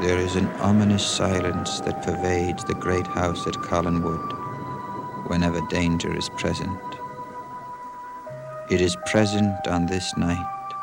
There is an ominous silence that pervades the great house at Collinwood whenever danger is present. It is present on this night,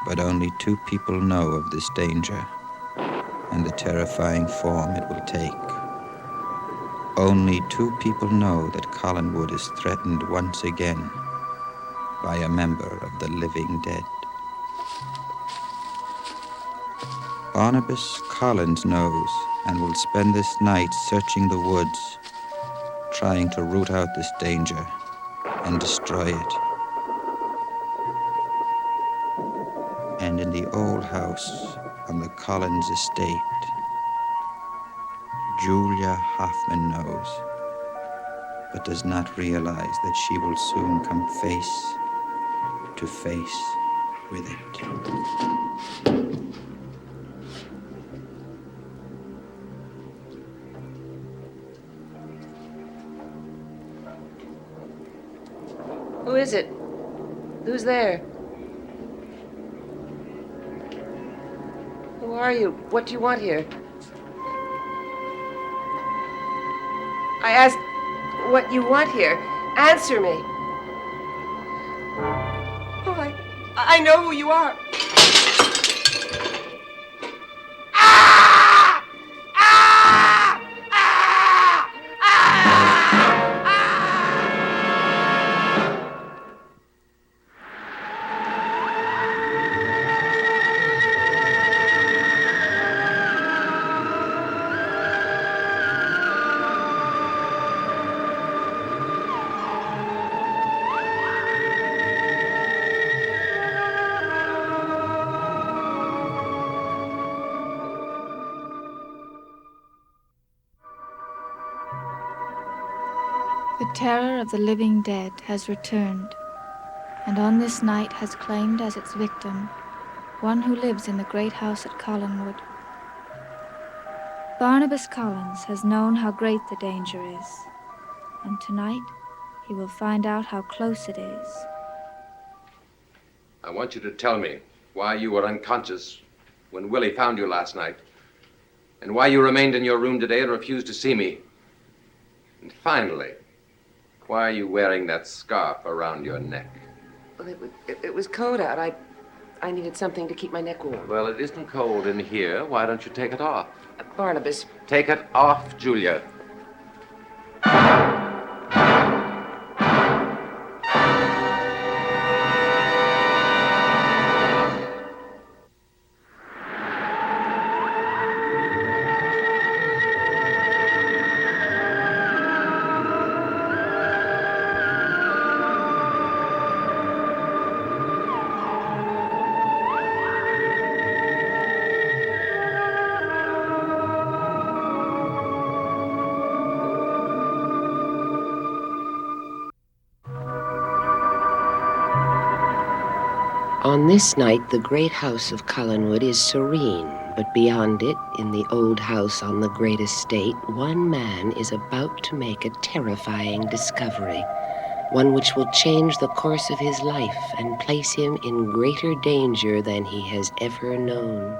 but only two people know of this danger and the terrifying form it will take. Only two people know that Collinwood is threatened once again by a member of the living dead. Barnabas Collins knows and will spend this night searching the woods, trying to root out this danger and destroy it. And in the old house on the Collins estate, Julia Hoffman knows, but does not realize that she will soon come face to face with it. Who is it? Who's there? Who are you? What do you want here? I asked what you want here. Answer me. Oh, I know who you are. The terror of the living dead has returned, and on this night has claimed as its victim one who lives in the great house at Collinwood. Barnabas Collins has known how great the danger is, and tonight he will find out how close it is. I want you to tell me why you were unconscious when Willie found you last night, and why you remained in your room today and refused to see me. And finally, why are you wearing that scarf around your neck? Well, it was cold out. I needed something to keep my neck warm. Well, it isn't cold in here. Why don't you take it off? Barnabas. Take it off, Julia. On this night, the great house of Collinwood is serene, but beyond it, in the old house on the great estate, one man is about to make a terrifying discovery, one which will change the course of his life and place him in greater danger than he has ever known.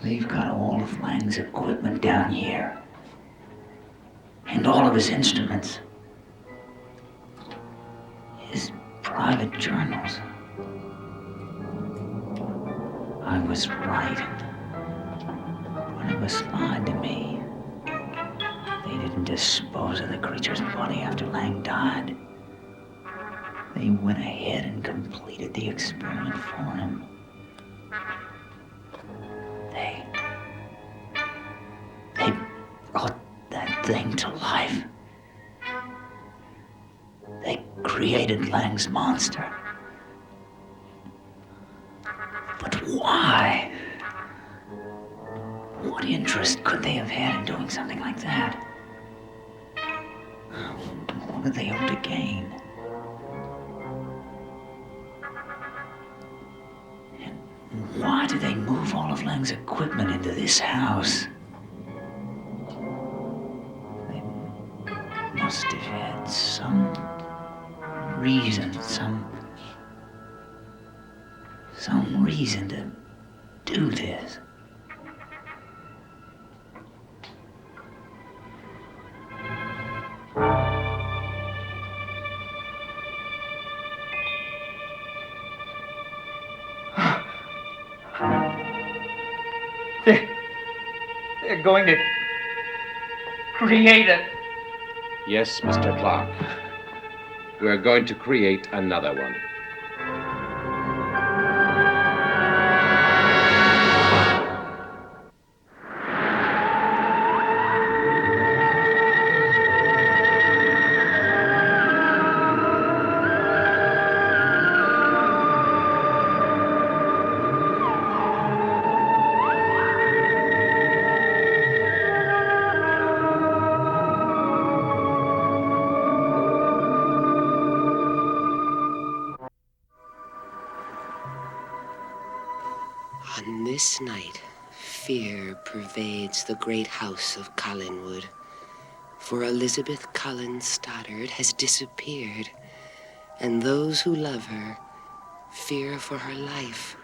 They've got all of Lang's equipment down here. And all of his instruments. His private journals. I was right. Barnabas lied to me. They didn't dispose of the creature's body after Lang died. They went ahead and completed the experiment for him. They brought that thing to life. They created Lang's monster. But why? What interest could they have had in doing something like that? What did they hope to gain? move all of Lang's equipment into this house. They must have had some reason, some reason to do this. They're going to create it. Yes, Mr. Clark. We're going to create another one. On this night, fear pervades the great house of Collinwood, for Elizabeth Cullen Stoddard has disappeared, and those who love her fear for her life.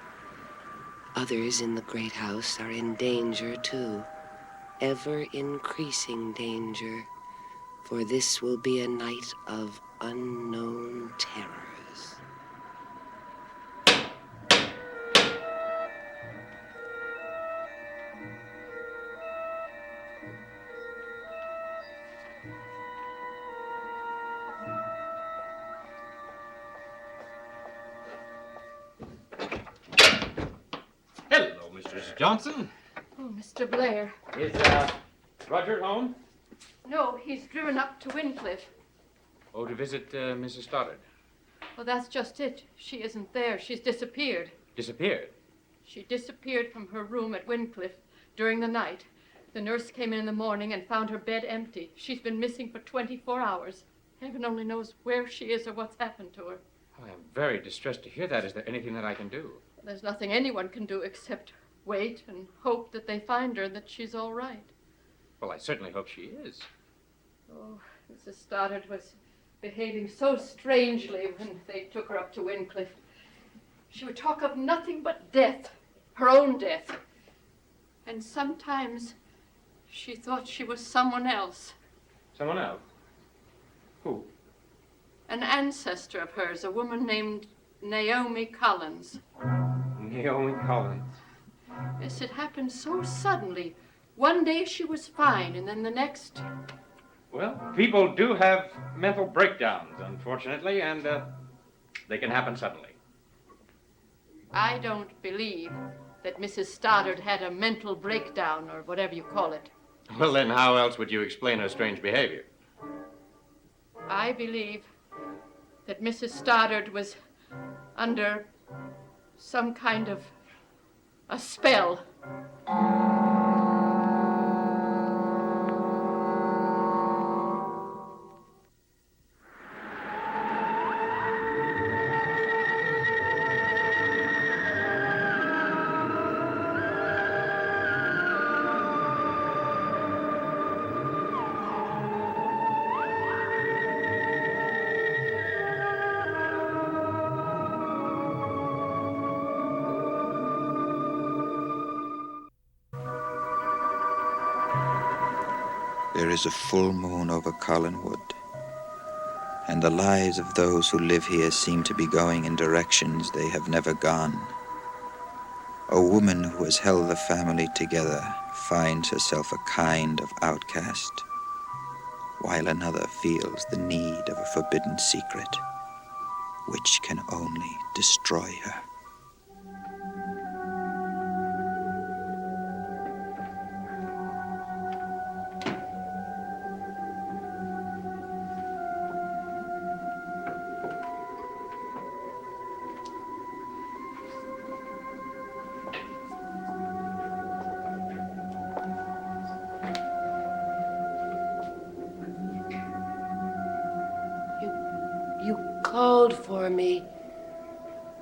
Others in the great house are in danger too, ever increasing danger, for this will be a night of unknown terrors. Hello, Mrs. Johnson. Oh, Mr. Blair. Is, Roger home? No, he's driven up to Wincliffe. Oh, to visit, Mrs. Stoddard. Well, that's just it. She isn't there. She's disappeared. Disappeared? She disappeared from her room at Wincliffe during the night. The nurse came in the morning and found her bed empty. She's been missing for 24 hours. Heaven only knows where she is or what's happened to her. I am very distressed to hear that. Is there anything that I can do? There's nothing anyone can do except wait and hope that they find her and that she's all right. Well, I certainly hope she is. Oh, Mrs. Stoddard was behaving so strangely when they took her up to Wincliffe. She would talk of nothing but death, her own death. And sometimes she thought she was someone else. Someone else? Who? An ancestor of hers, a woman named Naomi Collins. Naomi Collins. Yes, it happened so suddenly. One day she was fine, and then the next... Well, people do have mental breakdowns, unfortunately, and they can happen suddenly. I don't believe that Mrs. Stoddard had a mental breakdown, or whatever you call it. Well, then how else would you explain her strange behavior? I believe that Mrs. Stoddard was under some kind of a spell. There is a full moon over Collinwood, and the lives of those who live here seem to be going in directions they have never gone. A woman who has held the family together finds herself a kind of outcast, while another feels the need of a forbidden secret, which can only destroy her. You called for me.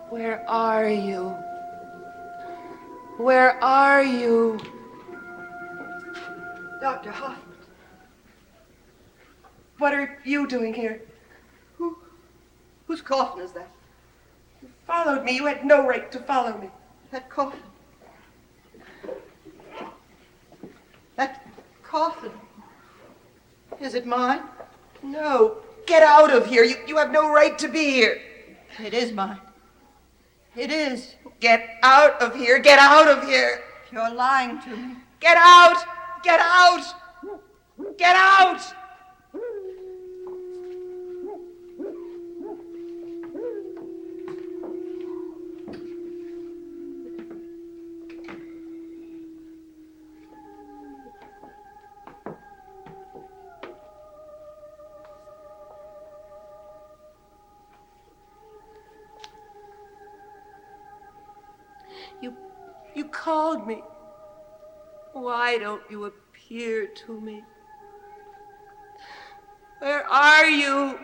Where are you? Where are you? Dr. Hoffman. What are you doing here? Whose coffin is that? You followed me. You had no right to follow me. That coffin. That coffin. Is it mine? No. Get out of here. You have no right to be here. It is mine. It is. Get out of here. Get out of here. You're lying to me. Get out. Get out. Get out. You called me. Why don't you appear to me? Where are you?